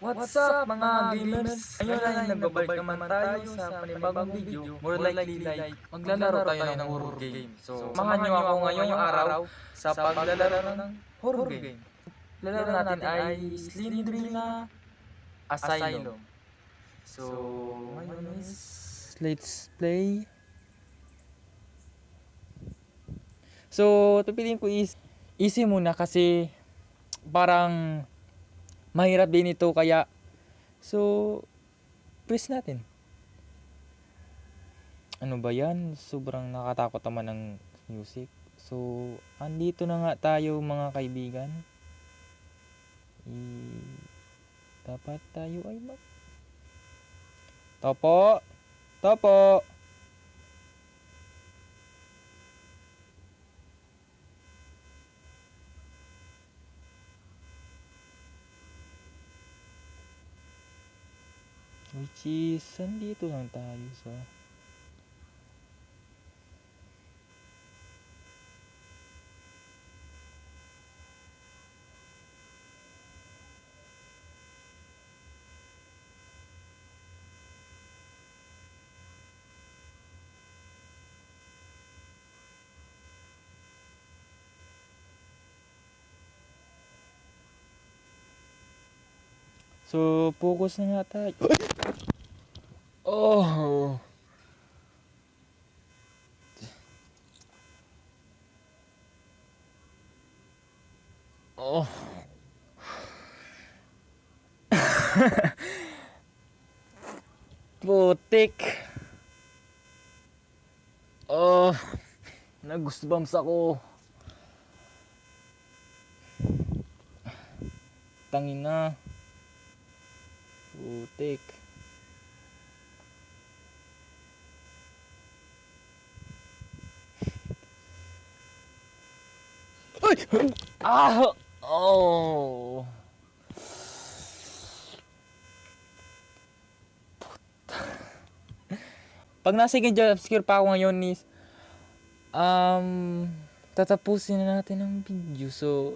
What's up mga gamers? Ngayon ay nagbabalik naman tayo sa panibagong video. More likely like maglalaro tayo ng horror game. So samahan nyo ako ngayong araw sa paglalaro ng horror game. Lalaro natin ay Slendrina Asylum. So ngayon is let's play. So pipiliin ko is easy muna kasi parang mahirap din ito kaya so press natin. Ano ba yan? Sobrang nakatakot naman ng music. So andito na nga tayo mga kaibigan. Dapat tayo ay Topo! Topo! Which is, andito lang tayo sa so focus na nga tayo. Oh. Oh. Putik. Oh. Nag-goosebumps ako. Tangina. Putik. Ay! Ah! Oh! Pag nasa second jump scare pa ako ngayon is tatapusin na natin ang video. So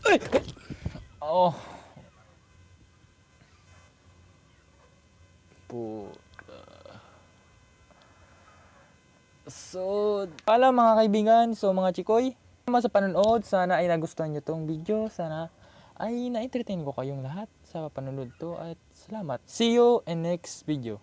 ay! Oh! So, pala mga kaibigan, so mga chikoy, salamat sa panonood. Sana ay nagustuhan nyo tong video. Sana ay na-entertain ko kayong lahat sa panonood to. At salamat. See you in next video.